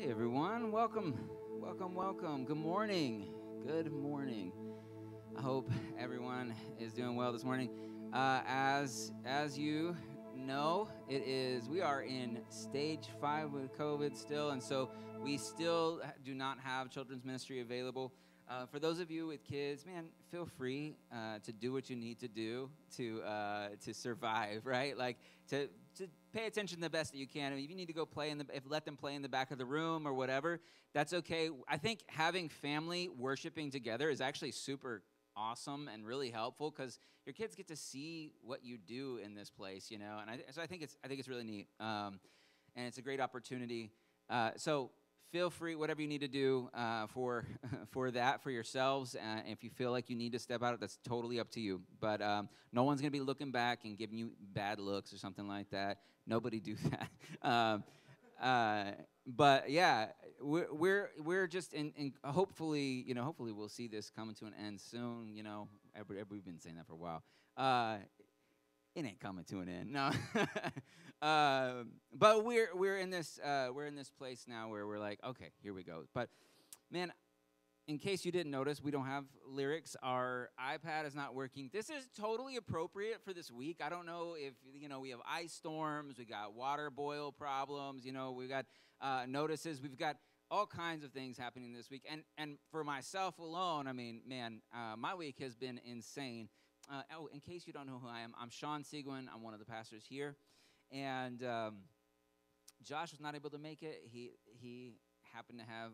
Hey everyone, welcome, welcome, welcome. Good morning. Good morning. I hope everyone is doing well this morning. As you know, we are in stage 5 with COVID still, and so we still do not have children's ministry available. For those of you with kids, man, feel free to do what you need to do to survive, right? Like to pay attention the best that you can. I mean, if you need to go play let them play in the back of the room or whatever, that's okay. I think having family worshiping together is actually super awesome and really helpful because your kids get to see what you do in this place, you know. And so I think it's really neat, and it's a great opportunity. So feel free, whatever you need to do for for yourselves. If you feel like you need to step out, that's totally up to you. But no one's gonna be looking back and giving you bad looks or something like that. Nobody do that. But yeah, we're just in hopefully we'll see this coming to an end soon. You know, we've been saying that for a while. It ain't coming to an end, no. But we're in this place now where we're like, okay, here we go. But man, in case you didn't notice, we don't have lyrics. Our iPad is not working. This is totally appropriate for this week. I don't know if we have ice storms, we got water boil problems. We got notices. We've got all kinds of things happening this week. And for myself alone, I mean, man, my week has been insane. In case you don't know who I am, I'm Sean Seguin. I'm one of the pastors here. And Josh was not able to make it. He happened to have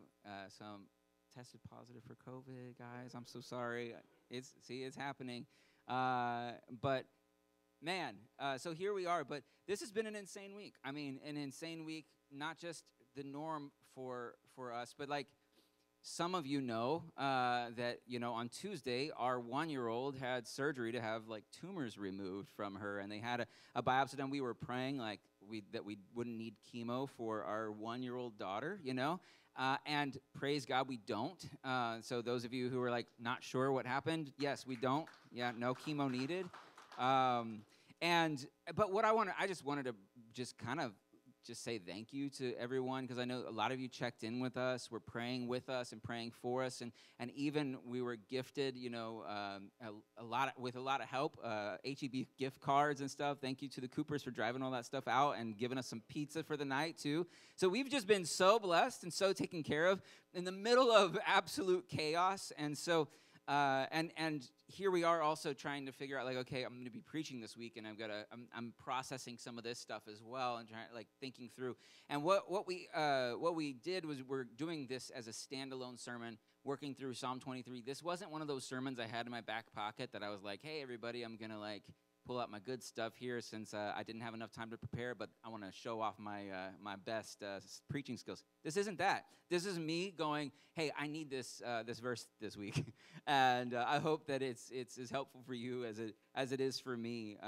some tested positive for COVID, guys. I'm so sorry. It's happening. But, man, so here we are. But this has been an insane week. I mean, an insane week, not just the norm for us, but like, some of you know that, on Tuesday, our 1-year-old had surgery to have, like, tumors removed from her, and they had a biopsy done. We were praying, like, that we wouldn't need chemo for our 1-year-old daughter, and praise God we don't. So those of you who are, like, not sure what happened, yes, we don't. Yeah, no chemo needed. But what I just wanted to just kind of just say thank you to everyone, because I know a lot of you checked in with us, were praying with us and praying for us, and even we were gifted, with a lot of help, HEB gift cards and stuff. Thank you to the Coopers for driving all that stuff out and giving us some pizza for the night too. So we've just been so blessed and so taken care of in the middle of absolute chaos. And so and here we are also trying to figure out, like, okay, I'm going to be preaching this week, and I'm processing some of this stuff as well, and thinking through. And what we did was we're doing this as a standalone sermon, working through Psalm 23. This wasn't one of those sermons I had in my back pocket that I was like, hey, everybody, I'm going to pull out my good stuff here since I didn't have enough time to prepare, but I want to show off my best preaching skills. This isn't that. This is me going, hey, I need this verse this week, and I hope that it's as helpful for you as it is for me.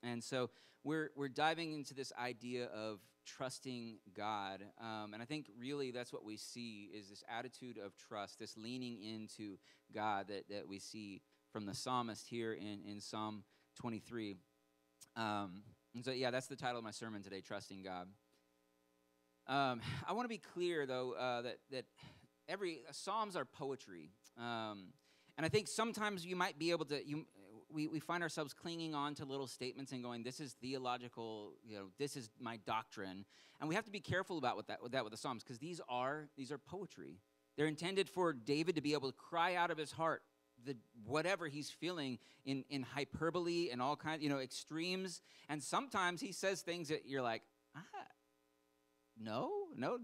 And so we're diving into this idea of trusting God, and I think really that's what we see is this attitude of trust, this leaning into God that we see from the psalmist here in Psalm 23. And so, yeah, that's the title of my sermon today, Trusting God. I want to be clear, though, that Psalms are poetry. And I think sometimes you might be able to, we find ourselves clinging on to little statements and going, this is theological, this is my doctrine. And we have to be careful about with the Psalms, because these are poetry. They're intended for David to be able to cry out of his heart whatever he's feeling in hyperbole and all kinds, extremes. And sometimes he says things that you're like, no,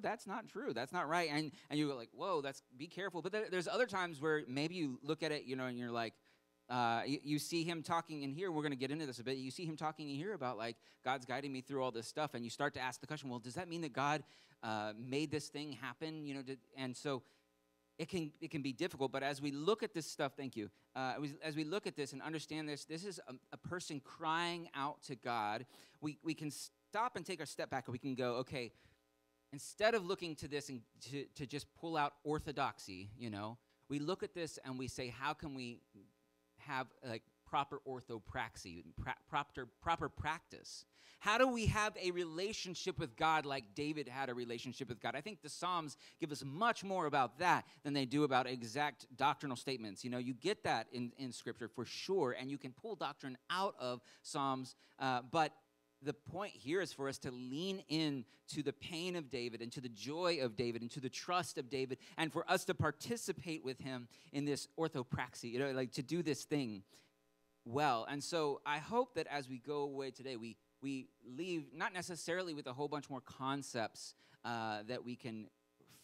that's not true. That's not right. And you go like, whoa, be careful. But there's other times where maybe you look at it, and you're like, you see him talking in here. We're going to get into this a bit. You see him talking in here about, like, God's guiding me through all this stuff. And you start to ask the question, well, does that mean that God made this thing happen? And so it can be difficult, but as we look at this stuff, thank you, as we look at this and understand this is a person crying out to God. We can stop and take a step back, and we can go, okay, instead of looking to this and to just pull out orthodoxy, we look at this and we say, how can we have, like, proper orthopraxy, proper practice? How do we have a relationship with God like David had a relationship with God? I think the Psalms give us much more about that than they do about exact doctrinal statements. You know, you get that in Scripture for sure, and you can pull doctrine out of Psalms, but the point here is for us to lean in to the pain of David and to the joy of David and to the trust of David, and for us to participate with him in this orthopraxy, you know, like to do this thing well. And so I hope that as we go away today, we leave not necessarily with a whole bunch more concepts that we can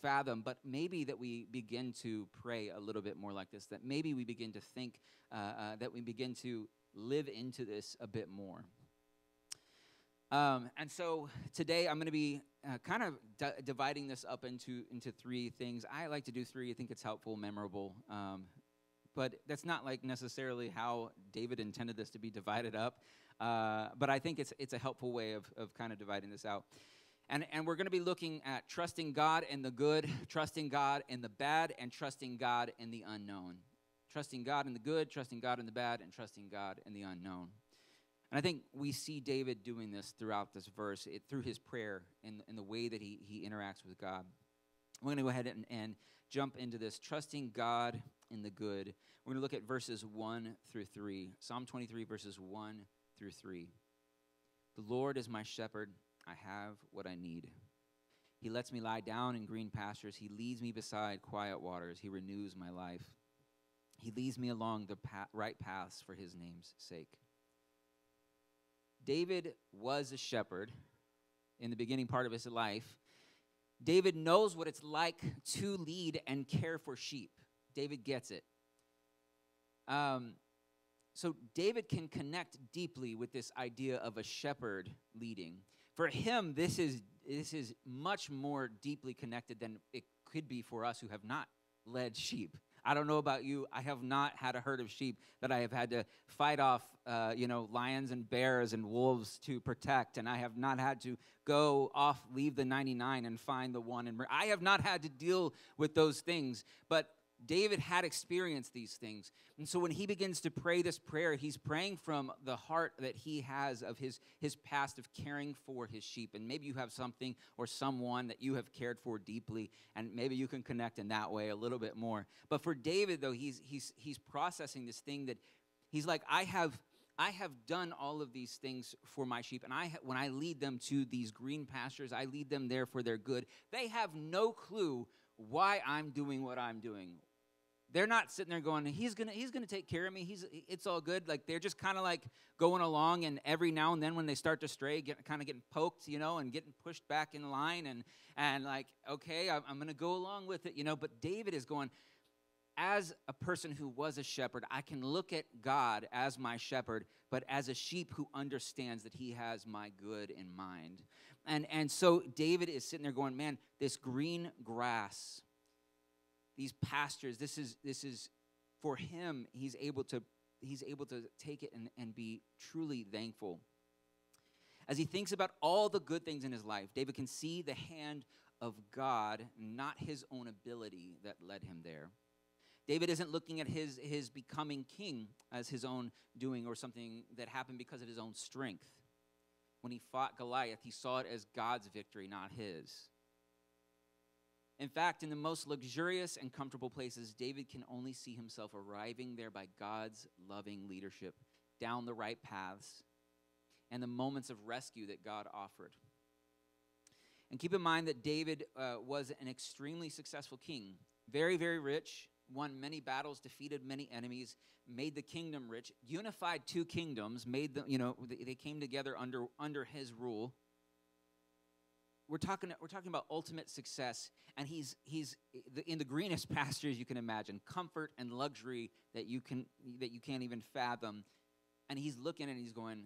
fathom, but maybe that we begin to pray a little bit more like this, that maybe we begin to think, that we begin to live into this a bit more. And so today I'm going to be kind of dividing this up into three things. I like to do three. I think it's helpful, memorable. But that's not like necessarily how David intended this to be divided up. But I think it's a helpful way of kind of dividing this out. And we're going to be looking at trusting God in the good, trusting God in the bad, and trusting God in the unknown. Trusting God in the good, trusting God in the bad, and trusting God in the unknown. And I think we see David doing this throughout this verse, through his prayer and the way that he interacts with God. We're going to go ahead and jump into this, trusting God in the good. We're going to look at verses 1 through 3. Psalm 23, verses 1 through 3. The Lord is my shepherd. I have what I need. He lets me lie down in green pastures. He leads me beside quiet waters. He renews my life. He leads me along the right paths for his name's sake. David was a shepherd in the beginning part of his life. David knows what it's like to lead and care for sheep. David gets it. So David can connect deeply with this idea of a shepherd leading. For him, this is much more deeply connected than it could be for us who have not led sheep. I don't know about you. I have not had a herd of sheep that I have had to fight off, lions and bears and wolves to protect, and I have not had to go off, leave the 99 and find the one. And I have not had to deal with those things, but David had experienced these things. And so when he begins to pray this prayer, he's praying from the heart that he has of his past of caring for his sheep. And maybe you have something or someone that you have cared for deeply, and maybe you can connect in that way a little bit more. But for David, though, he's processing this thing that he's like, I have done all of these things for my sheep, and when I lead them to these green pastures, I lead them there for their good. They have no clue why I'm doing what I'm doing. They're not sitting there going, he's gonna take care of me. It's all good. Like, they're just kind of like going along, and every now and then when they start to stray, kind of getting poked, and getting pushed back in line, and like, okay, I'm gonna go along with it, But David is going, as a person who was a shepherd, I can look at God as my shepherd, but as a sheep who understands that he has my good in mind. And so David is sitting there going, man, this green grass, these pastures, this is for him. He's able to take it and be truly thankful. As he thinks about all the good things in his life, David can see the hand of God, not his own ability that led him there. David isn't looking at his becoming king as his own doing or something that happened because of his own strength. When he fought Goliath, he saw it as God's victory, not his. In fact, in the most luxurious and comfortable places, David can only see himself arriving there by God's loving leadership, down the right paths, and the moments of rescue that God offered. And keep in mind that David was an extremely successful king, very, very rich, won many battles, defeated many enemies, made the kingdom rich, unified two kingdoms, made them, they came together under his rule. We're talking about ultimate success, and he's in the greenest pastures you can imagine, comfort and luxury that you can't even fathom. And he's looking and he's going,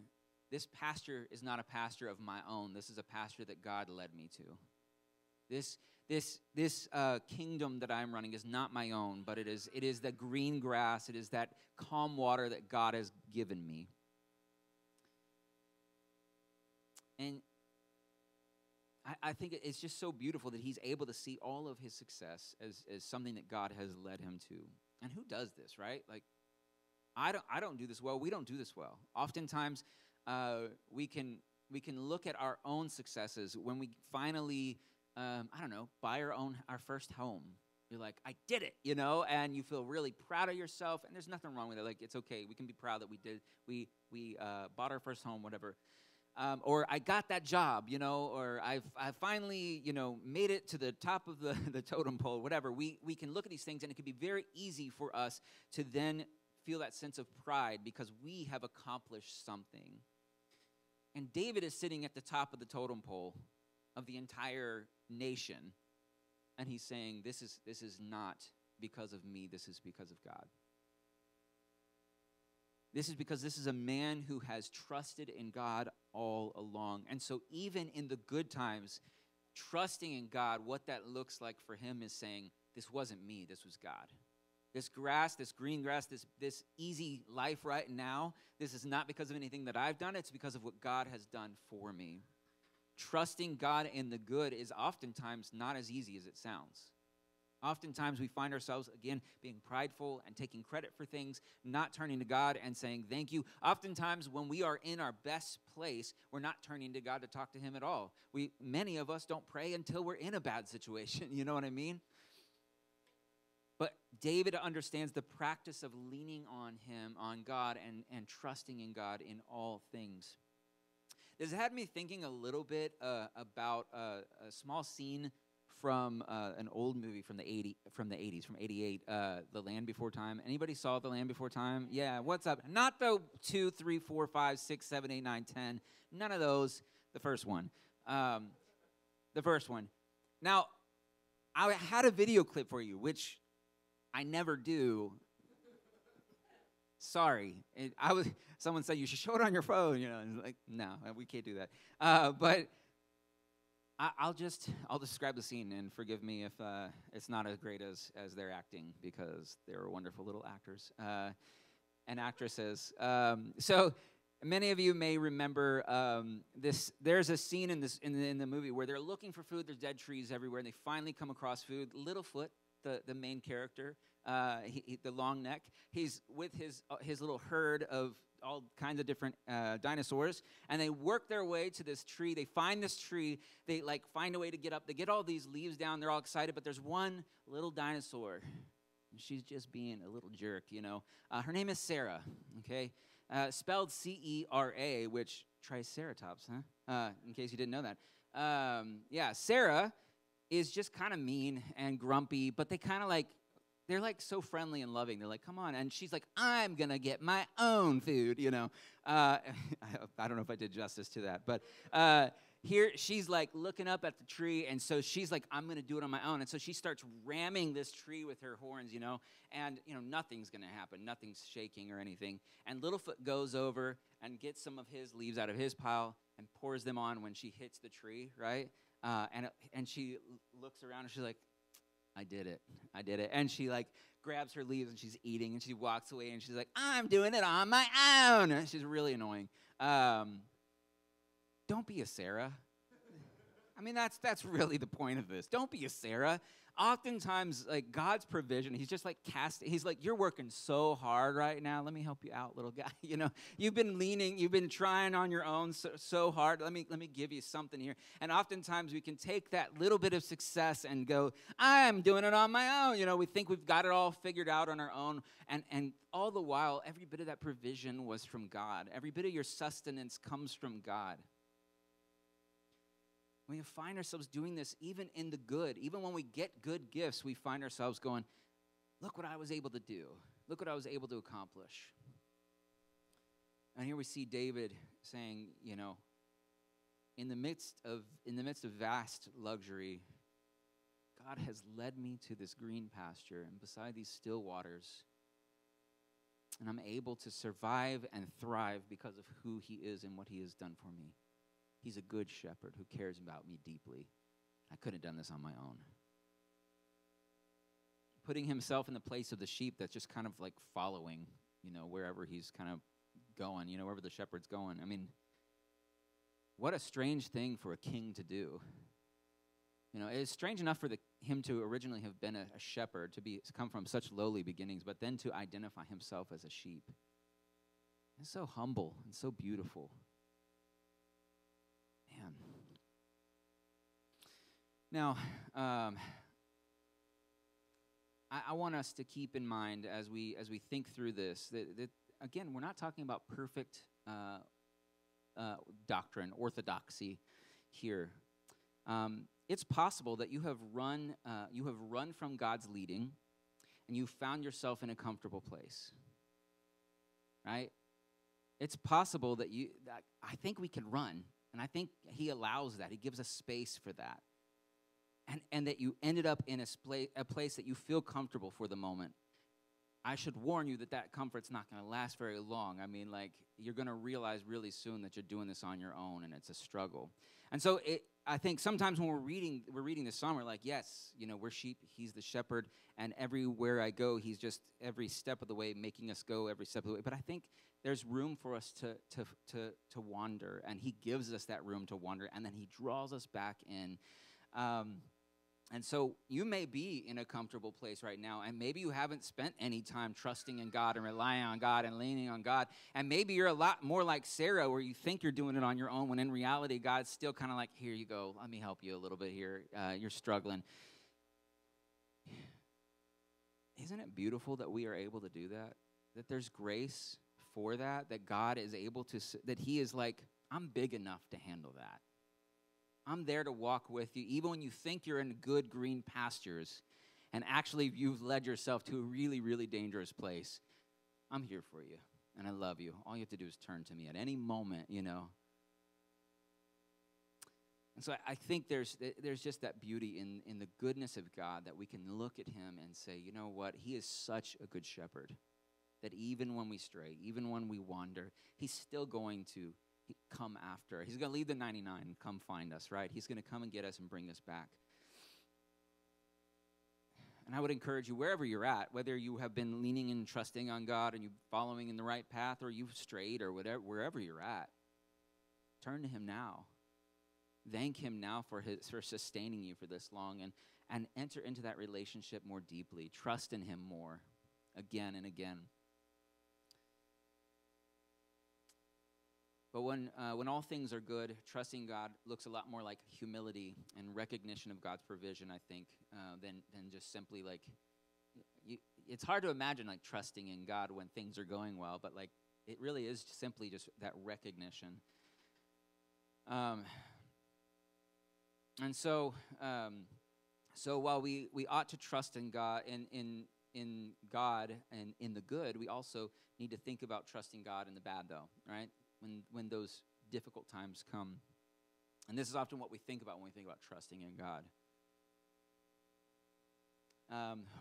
this pasture is not a pasture of my own. This is a pasture that God led me to. This kingdom that I'm running is not my own, but it is the green grass. It is that calm water that God has given me. And I think it's just so beautiful that he's able to see all of his success as something that God has led him to. And who does this, right? Like, I don't do this well. We don't do this well. Oftentimes, we can look at our own successes when we finally, I don't know, buy our first home. You're like, I did it, and you feel really proud of yourself. And there's nothing wrong with it. Like, it's okay. We can be proud that we bought our first home, whatever. Or I got that job, or I finally, made it to the top of the totem pole, whatever. We can look at these things, and it can be very easy for us to then feel that sense of pride because we have accomplished something. And David is sitting at the top of the totem pole of the entire nation, and he's saying, this is not because of me, this is because of God. This is because this is a man who has trusted in God all along. And so even in the good times, trusting in God, what that looks like for him is saying, this wasn't me, this was God. This grass, this green grass, this easy life right now, this is not because of anything that I've done, it's because of what God has done for me. Trusting God in the good is oftentimes not as easy as it sounds. Oftentimes we find ourselves, again, being prideful and taking credit for things, not turning to God and saying thank you. Oftentimes when we are in our best place, we're not turning to God to talk to him at all. Many of us don't pray until we're in a bad situation, you know what I mean? But David understands the practice of leaning on him, on God, and trusting in God in all things. This had me thinking a little bit about a small scene from an old movie from the 80s, from 88, The Land Before Time. Anybody saw The Land Before Time? Yeah, what's up? Not the 2, 3, 4, 5, 6, 7, 8, 9, 10. None of those. The first one. The first one. Now, I had a video clip for you, which I never do. Sorry. Someone said you should show it on your phone, like, no, we can't do that. But I'll describe the scene, and forgive me if it's not as great as their acting, because they were wonderful little actors and actresses. So many of you may remember this. There's a scene in the movie where they're looking for food. There's dead trees everywhere, and they finally come across food. Littlefoot, the main character, the long neck, he's with his little herd of all kinds of different dinosaurs, and they work their way to this tree. They find this tree. They find a way to get up. They get all these leaves down. They're all excited, but there's one little dinosaur, and she's just being a little jerk, Her name is Sarah, okay? Spelled C-E-R-A, which Triceratops, huh? In case you didn't know that. Sarah is just kind of mean and grumpy, but they kind of they're so friendly and loving. They're like, come on. And she's like, I'm going to get my own food, I don't know if I did justice to that. But here she's looking up at the tree. And so she's like, I'm going to do it on my own. And so she starts ramming this tree with her horns, and, nothing's going to happen. Nothing's shaking or anything. And Littlefoot goes over and gets some of his leaves out of his pile and pours them on when she hits the tree, right? And she looks around and she's like, I did it. And she grabs her leaves and she's eating, and she walks away and she's like, I'm doing it on my own. And she's really annoying. Don't be a Sarah. I mean, that's really the point of this. Don't be a Sarah. Oftentimes, God's provision, he's just he's like, you're working so hard right now. Let me help you out, little guy. You've been trying on your own so hard. Let me give you something here. And oftentimes we can take that little bit of success and go, I'm doing it on my own. We think we've got it all figured out on our own. And all the while, every bit of that provision was from God. Every bit of your sustenance comes from God. We find ourselves doing this even in the good. Even when we get good gifts, we find ourselves going, look what I was able to do. Look what I was able to accomplish. And here we see David saying, in the midst of vast luxury, God has led me to this green pasture and beside these still waters. And I'm able to survive and thrive because of who he is and what he has done for me. He's a good shepherd who cares about me deeply. I couldn't have done this on my own. Putting himself in the place of the sheep that's just kind of following, wherever he's kind of going, wherever the shepherd's going. I mean, what a strange thing for a king to do. You know, it's strange enough for him to originally have been a shepherd, to come from such lowly beginnings, but then to identify himself as a sheep. It's so humble and so beautiful. Man. Now, I want us to keep in mind as we think through this that again, we're not talking about perfect doctrine, orthodoxy here. It's possible that you have run from God's leading, and you found yourself in a comfortable place. Right? It's possible that I think we can run, and I think He allows that. He gives us space for that. And that you ended up in a place that you feel comfortable for the moment. I should warn you that comfort's not going to last very long. I mean, like, you're going to realize really soon that you're doing this on your own, and it's a struggle. And so I think sometimes when we're reading this psalm, we're like, yes, you know, we're sheep, He's the shepherd, and everywhere I go, He's just every step of the way making us go every step of the way. But I think there's room for us to wander, and He gives us that room to wander, and then He draws us back in. And so you may be in a comfortable place right now, and maybe you haven't spent any time trusting in God and relying on God and leaning on God. And maybe you're a lot more like Sarah, where you think you're doing it on your own, when in reality, God's still kind of like, here you go, let me help you a little bit here. You're struggling. Isn't it beautiful that we are able to do that? That there's grace for that God is able to, that He is like, I'm big enough to handle that. I'm there to walk with you, even when you think you're in good green pastures, and actually you've led yourself to a really, really dangerous place. I'm here for you, and I love you. All you have to do is turn to me at any moment, you know. And so I think there's just that beauty in the goodness of God, that we can look at Him and say, you know what, He is such a good shepherd, that even when we stray, even when we wander, He's still going to come after. He's going to leave the 99 and come find us, right? He's going to come and get us and bring us back. And I would encourage you, wherever you're at, whether you have been leaning and trusting on God and you following in the right path, or you've strayed, or whatever, wherever you're at, turn to Him now. Thank Him now for sustaining you for this long, and enter into that relationship more deeply. Trust in Him more, again and again. But when all things are good, trusting God looks a lot more like humility and recognition of God's provision, I think, than just simply like, it's hard to imagine like trusting in God when things are going well, but like it really is simply just that recognition. And so while we ought to trust in God, in God and in the good, we also need to think about trusting God in the bad, though, right? When those difficult times come. And this is often what we think about when we think about trusting in God.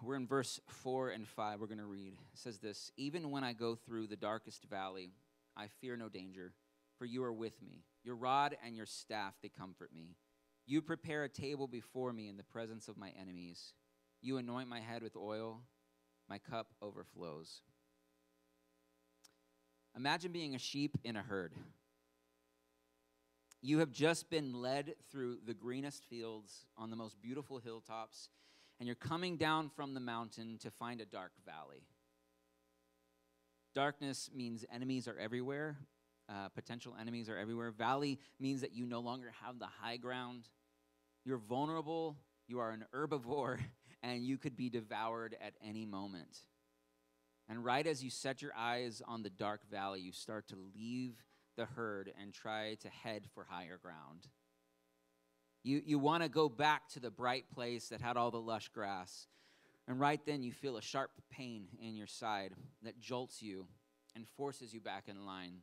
We're in verse 4 and 5. We're going to read. It says this: even when I go through the darkest valley, I fear no danger, for you are with me. Your rod and your staff, they comfort me. You prepare a table before me in the presence of my enemies. You anoint my head with oil. My cup overflows. Imagine being a sheep in a herd. You have just been led through the greenest fields on the most beautiful hilltops, and you're coming down from the mountain to find a dark valley. Darkness means enemies are everywhere. Potential enemies are everywhere. Valley means that you no longer have the high ground. You're vulnerable. You are an herbivore, and you could be devoured at any moment. And right as you set your eyes on the dark valley, you start to leave the herd and try to head for higher ground. You want to go back to the bright place that had all the lush grass. And right then you feel a sharp pain in your side that jolts you and forces you back in line.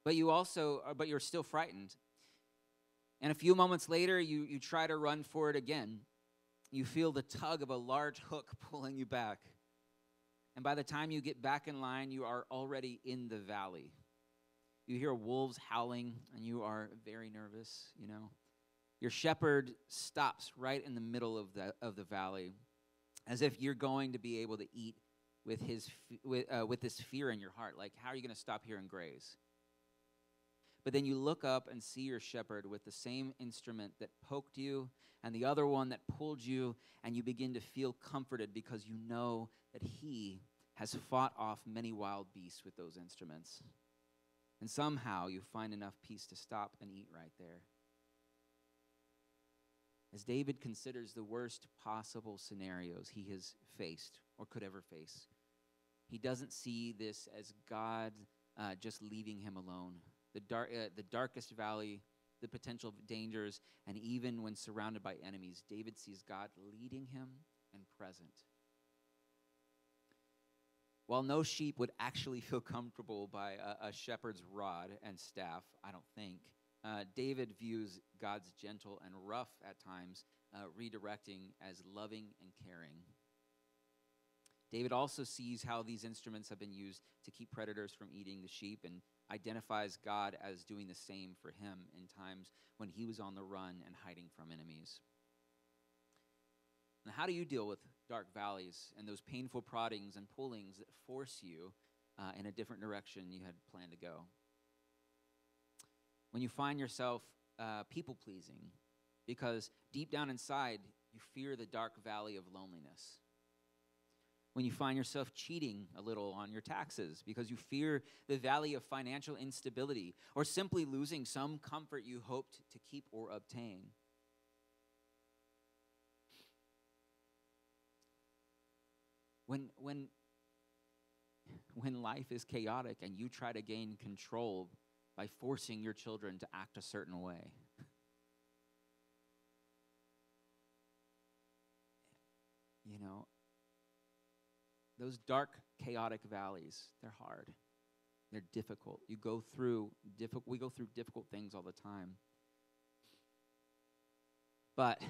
But you're still frightened. And a few moments later, you try to run for it again. You feel the tug of a large hook pulling you back. And by the time you get back in line, you are already in the valley. You hear wolves howling, and you are very nervous, you know. Your shepherd stops right in the middle of the valley, as if you're going to be able to eat with this fear in your heart. Like, how are you going to stop here and graze? But then you look up and see your shepherd with the same instrument that poked you and the other one that pulled you, and you begin to feel comforted because you know that he has fought off many wild beasts with those instruments. And somehow you find enough peace to stop and eat right there. As David considers the worst possible scenarios he has faced or could ever face, he doesn't see this as God just leaving him alone. The darkest valley, the potential dangers, and even when surrounded by enemies, David sees God leading him and present. While no sheep would actually feel comfortable by a shepherd's rod and staff, I don't think, David views God's gentle and rough at times, redirecting as loving and caring. David also sees how these instruments have been used to keep predators from eating the sheep and identifies God as doing the same for him in times when he was on the run and hiding from enemies. Now, how do you deal with dark valleys and those painful proddings and pullings that force you in a different direction you had planned to go? When you find yourself people-pleasing because deep down inside you fear the dark valley of loneliness. When you find yourself cheating a little on your taxes because you fear the valley of financial instability or simply losing some comfort you hoped to keep or obtain. When life is chaotic and you try to gain control by forcing your children to act a certain way. You know, those dark, chaotic valleys, they're hard. They're difficult. We go through difficult things all the time. But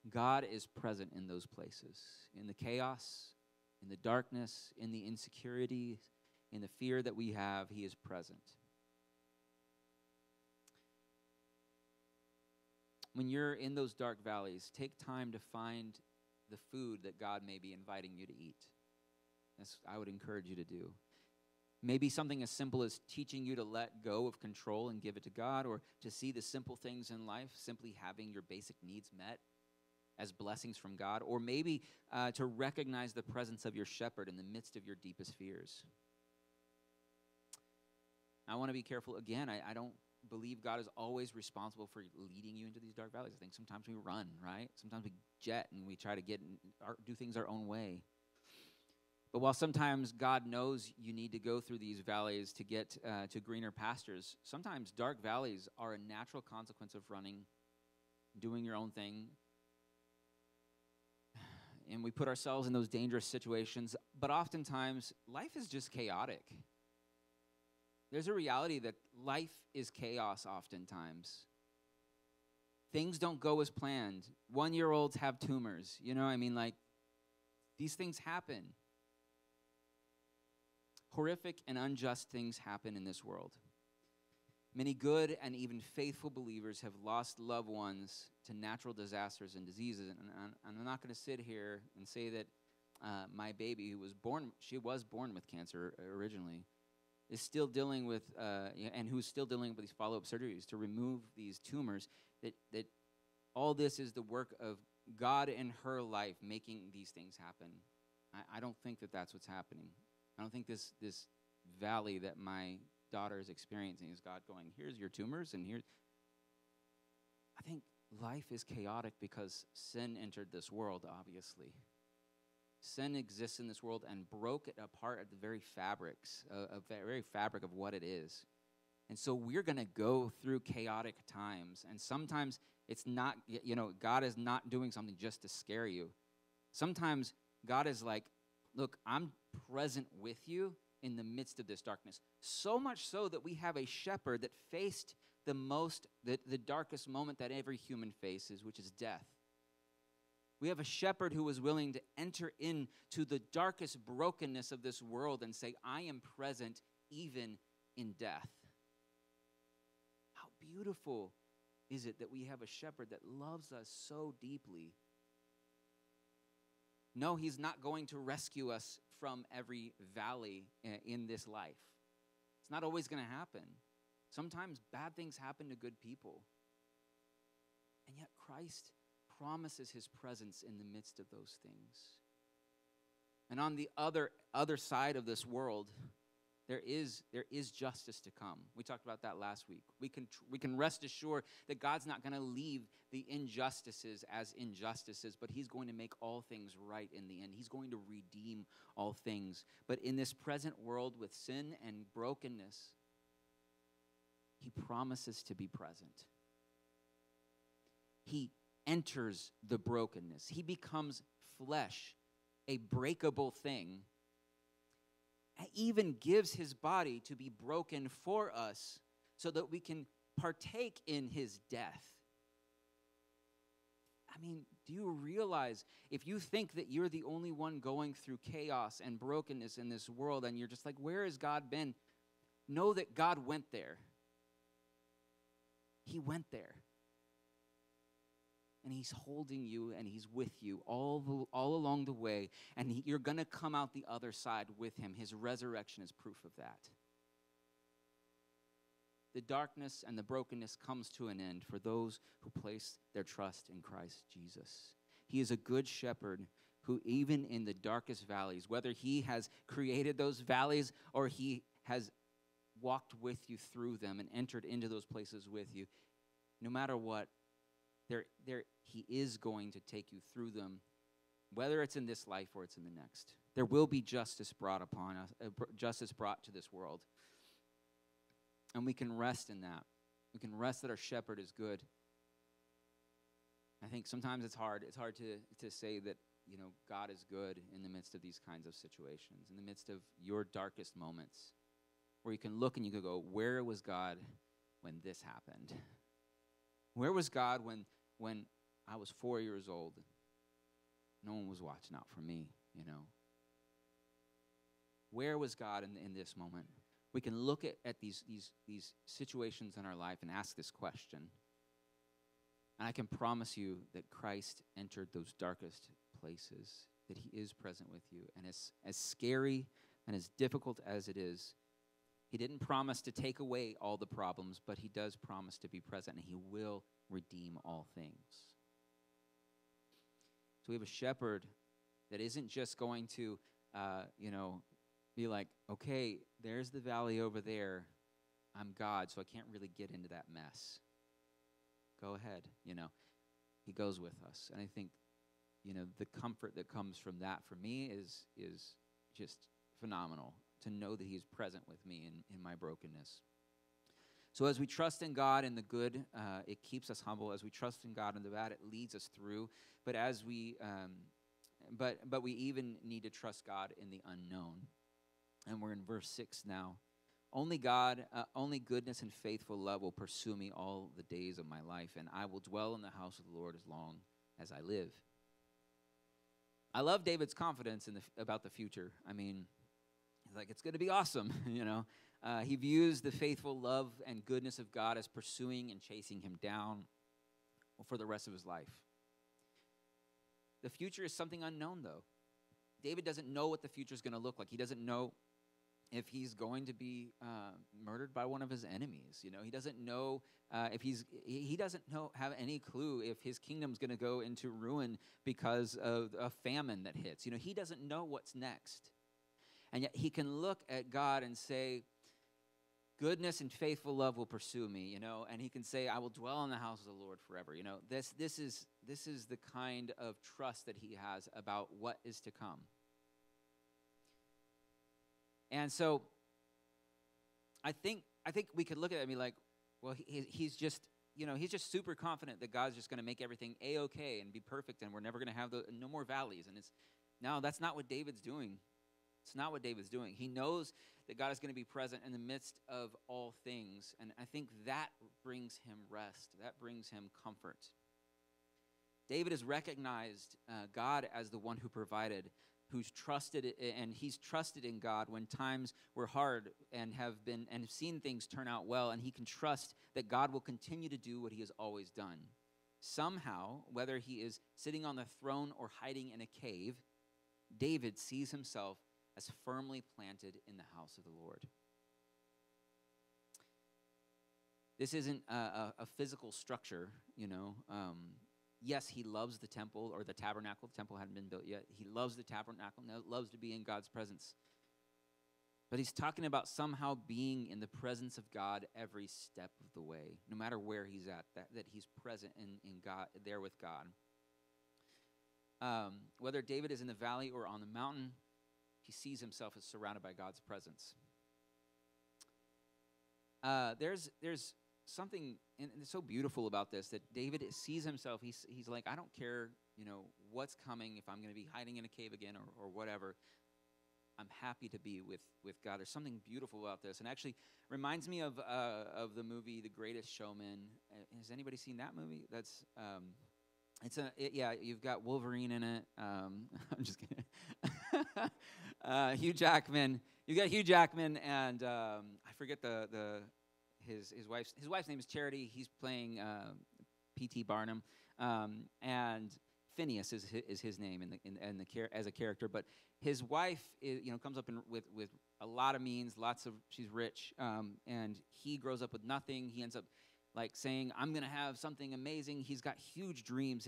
God is present in those places, in the chaos, in the darkness, in the insecurity, in the fear that we have. He is present. When you're in those dark valleys, take time to find the food that God may be inviting you to eat. That's I would encourage you to do. Maybe something as simple as teaching you to let go of control and give it to God, or to see the simple things in life, simply having your basic needs met as blessings from God, or maybe to recognize the presence of your shepherd in the midst of your deepest fears. I want to be careful. Again, I don't believe God is always responsible for leading you into these dark valleys. I think sometimes we run, right? Sometimes we jet and we try to do things our own way. But while sometimes God knows you need to go through these valleys to get to greener pastures, sometimes dark valleys are a natural consequence of running, doing your own thing. And we put ourselves in those dangerous situations. But oftentimes, life is just chaotic. There's a reality that life is chaos oftentimes. Things don't go as planned. 1-year-olds have tumors. These things happen. Horrific and unjust things happen in this world. Many good and even faithful believers have lost loved ones to natural disasters and diseases. And I'm not going to sit here and say that my baby, she was born with cancer originally, is still dealing with, and who's still dealing with these follow-up surgeries to remove these tumors, that all this is the work of God in her life making these things happen. I don't think that that's what's happening. I don't think this valley that my daughter is experiencing is God going, here's your tumors, and here's... I think life is chaotic because sin entered this world, obviously. Sin exists in this world and broke it apart at the very fabric of what it is. And so we're going to go through chaotic times. And sometimes it's not, God is not doing something just to scare you. Sometimes God is like, look, I'm present with you in the midst of this darkness. So much so that we have a shepherd that faced the darkest moment that every human faces, which is death. We have a shepherd who was willing to enter into the darkest brokenness of this world and say, I am present even in death. How beautiful is it that we have a shepherd that loves us so deeply? No, he's not going to rescue us from every valley in this life. It's not always going to happen. Sometimes bad things happen to good people. And yet Christ promises his presence in the midst of those things. And on the other side of this world, there is justice to come. We talked about that last week. We can rest assured that God's not going to leave the injustices as injustices, but he's going to make all things right in the end. He's going to redeem all things. But in this present world with sin and brokenness, he promises to be present. He enters the brokenness. He becomes flesh, a breakable thing, and even gives his body to be broken for us so that we can partake in his death. I mean, do you realize if you think that you're the only one going through chaos and brokenness in this world and you're just like, where has God been? Know that God went there. He went there. And he's holding you and he's with you all along the way. And you're going to come out the other side with him. His resurrection is proof of that. The darkness and the brokenness comes to an end for those who place their trust in Christ Jesus. He is a good shepherd who even in the darkest valleys, whether he has created those valleys or he has walked with you through them and entered into those places with you, no matter what, he is going to take you through them, whether it's in this life or it's in the next. There will be justice brought upon us, justice brought to this world. And we can rest in that. We can rest that our shepherd is good. I think sometimes it's hard. It's hard to say that, God is good in the midst of these kinds of situations, in the midst of your darkest moments, where you can look and you can go, where was God when this happened? Where was God when I was 4 years old? No one was watching out for me, Where was God in this moment? We can look at these situations in our life and ask this question. And I can promise you that Christ entered those darkest places, that he is present with you. And as scary and as difficult as it is, he didn't promise to take away all the problems, but he does promise to be present, and he will redeem all things. So we have a shepherd that isn't just going to, be like, okay, there's the valley over there. I'm God, so I can't really get into that mess. Go ahead, He goes with us. And I think, the comfort that comes from that for me is just phenomenal, to know that he's present with me in my brokenness. So as we trust in God in the good, it keeps us humble. As we trust in God in the bad, it leads us through. But as we, but we even need to trust God in the unknown. And we're in verse 6 now. Only goodness and faithful love will pursue me all the days of my life, and I will dwell in the house of the Lord as long as I live. I love David's confidence about the future. I mean, he's like, it's going to be awesome, He views the faithful love and goodness of God as pursuing and chasing him down for the rest of his life. The future is something unknown, though. David doesn't know what the future is going to look like. He doesn't know if he's going to be murdered by one of his enemies. He doesn't know if he doesn't have any clue if his kingdom's going to go into ruin because of a famine that hits. He doesn't know what's next. And yet he can look at God and say, goodness and faithful love will pursue me, and he can say, I will dwell in the house of the Lord forever. This is the kind of trust that he has about what is to come. And so I think we could look at it and be like, well, he's just super confident that God's just going to make everything A-okay and be perfect, and we're never going to have no more valleys. And that's not what David's doing. It's not what David's doing. He knows that God is going to be present in the midst of all things, and I think that brings him rest. That brings him comfort. David has recognized God as the one who provided, who's trusted, and he's trusted in God when times were hard and have seen things turn out well, and he can trust that God will continue to do what he has always done. Somehow, whether he is sitting on the throne or hiding in a cave, David sees himself as firmly planted in the house of the Lord. This isn't a physical structure, you know. Yes, he loves the temple or the tabernacle. The temple hadn't been built yet. He loves the tabernacle, loves to be in God's presence. But he's talking about somehow being in the presence of God every step of the way, no matter where he's at, that he's present in God, there with God. Whether David is in the valley or on the mountain, he sees himself as surrounded by God's presence. There's something and it's so beautiful about this, that David sees himself. He's like, I don't care, you know, what's coming, if I'm going to be hiding in a cave again or whatever. I'm happy to be with God. There's something beautiful about this, and actually reminds me of the movie The Greatest Showman. Has anybody seen that movie? That's you've got Wolverine in it. I'm just kidding. Hugh Jackman. You got Hugh Jackman, and I forget his wife's name is Charity. He's playing P.T. Barnum, and Phineas is his name as a character. But his wife comes up with a lot of means, she's rich, and he grows up with nothing. He ends up like saying, I'm going to have something amazing. He's got huge dreams.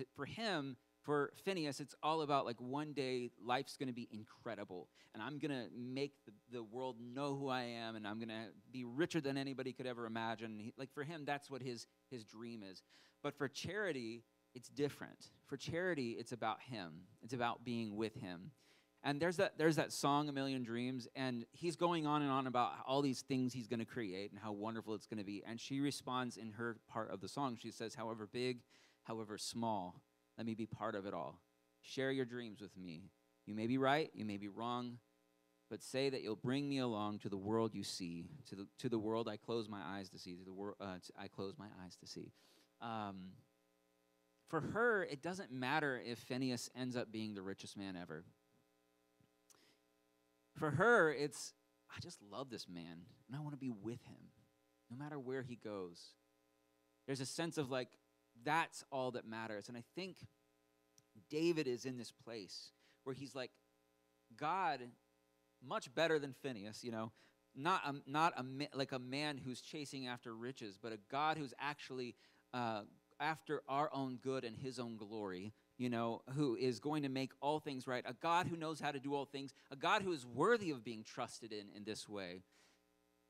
For Phineas, it's all about like one day life's going to be incredible, and I'm going to make the world know who I am, and I'm going to be richer than anybody could ever imagine. For him, that's what his dream is. But for Charity, it's different. For Charity, it's about him. It's about being with him. And there's that song, A Million Dreams, and he's going on and on about all these things he's going to create and how wonderful it's going to be. And she responds in her part of the song. She says, however big, however small, let me be part of it all. Share your dreams with me. You may be right, you may be wrong, but say that you'll bring me along to the world you see, to the world I close my eyes to see, to the world I close my eyes to see. For her, it doesn't matter if Phineas ends up being the richest man ever. For her, it's, I just love this man, and I want to be with him, no matter where he goes. There's a sense of like, that's all that matters. And I think David is in this place where he's like, God, much better than Phineas, not a man who's chasing after riches, but a God who's actually after our own good and his own glory, who is going to make all things right, a God who knows how to do all things, a God who is worthy of being trusted in this way.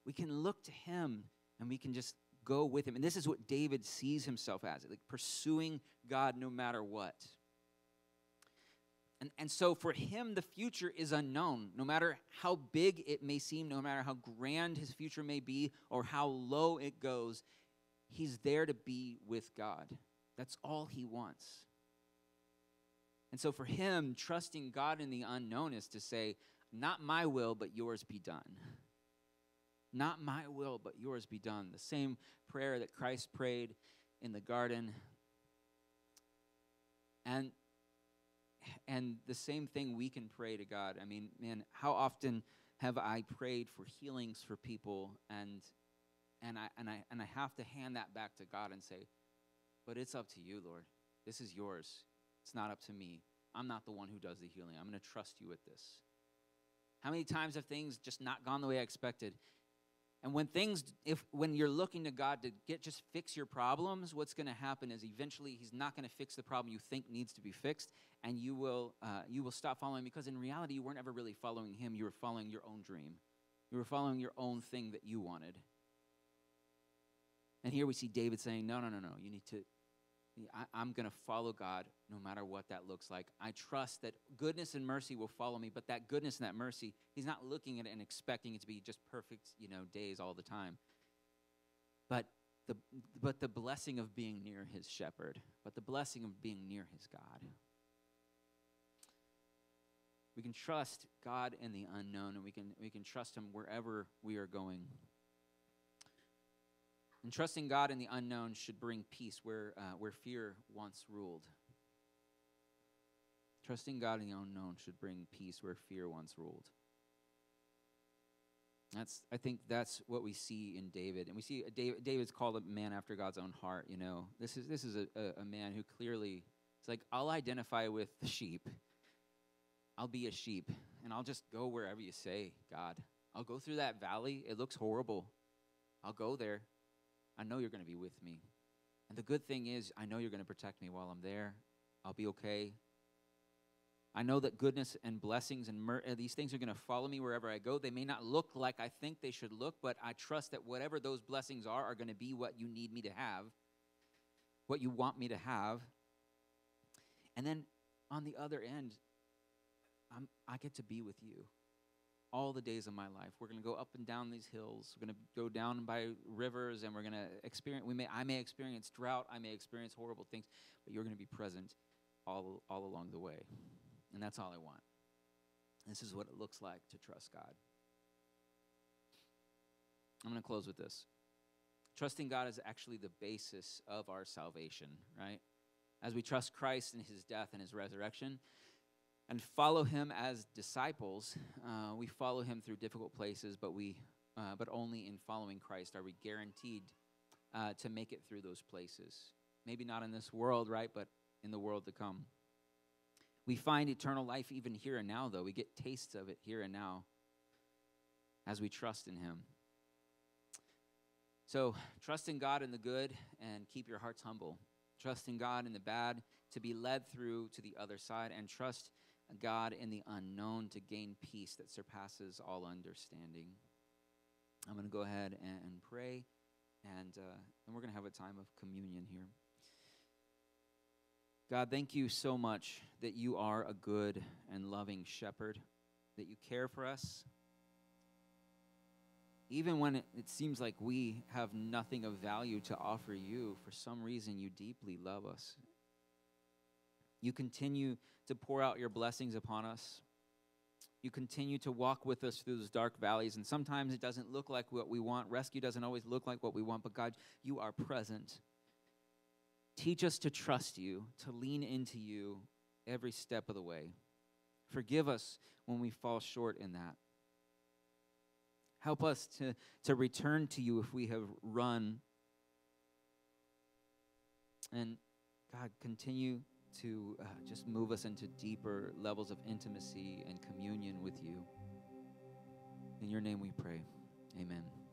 We can look to him and we can just go with him. And this is what David sees himself as, like pursuing God no matter what. And so for him, the future is unknown. No matter how big it may seem, no matter how grand his future may be, or how low it goes, he's there to be with God. That's all he wants. And so for him, trusting God in the unknown is to say, not my will, but yours be done. Not my will, but yours be done. The same prayer that Christ prayed in the garden. And the same thing we can pray to God. I mean, man, how often have I prayed for healings for people, and I have to hand that back to God and say, but it's up to you, Lord. This is yours. It's not up to me. I'm not the one who does the healing. I'm going to trust you with this. How many times have things just not gone the way I expected? And when you're looking to God to just fix your problems, what's going to happen is eventually he's not going to fix the problem you think needs to be fixed, and you will stop following, because in reality you weren't ever really following him. You were following your own dream. You were following your own thing that you wanted. And here we see David saying, no, you need to, I'm going to follow God no matter what that looks like. I trust that goodness and mercy will follow me, but that goodness and that mercy, he's not looking at it and expecting it to be just perfect, days all the time. But the blessing of being near his shepherd, but the blessing of being near his God. We can trust God in the unknown, and we can trust him wherever we are going. And trusting God in the unknown should bring peace where fear once ruled. Trusting God in the unknown should bring peace where fear once ruled. I think that's what we see in David. And we see David's called a man after God's own heart, This is a man who clearly, it's like, I'll identify with the sheep. I'll be a sheep, and I'll just go wherever you say, God. I'll go through that valley. It looks horrible. I'll go there. I know you're going to be with me. And the good thing is, I know you're going to protect me while I'm there. I'll be okay. I know that goodness and blessings and these things are going to follow me wherever I go. They may not look like I think they should look, but I trust that whatever those blessings are going to be what you need me to have, what you want me to have. And then on the other end, I get to be with you all the days of my life. We're going to go up and down these hills. We're going to go down by rivers, and we're going to experience. I may experience drought. I may experience horrible things, but you're going to be present all along the way. And that's all I want. This is what it looks like to trust God. I'm going to close with this. Trusting God is actually the basis of our salvation, right? As we trust Christ in his death and his resurrection and follow him as disciples, we follow him through difficult places, but only in following Christ are we guaranteed to make it through those places. Maybe not in this world, right, but in the world to come. We find eternal life even here and now, though. We get tastes of it here and now as we trust in him. So trust in God in the good and keep your hearts humble. Trust in God in the bad to be led through to the other side, and trust God in the unknown to gain peace that surpasses all understanding. I'm going to go ahead and pray, and we're going to have a time of communion here. God, thank you so much that you are a good and loving shepherd, that you care for us. Even when it seems like we have nothing of value to offer you, for some reason you deeply love us. You continue to pour out your blessings upon us. You continue to walk with us through those dark valleys, and sometimes it doesn't look like what we want. Rescue doesn't always look like what we want, but God, you are present. Teach us to trust you, to lean into you every step of the way. Forgive us when we fall short in that. Help us to return to you if we have run. And God, continue to just move us into deeper levels of intimacy and communion with you. In your name we pray. Amen.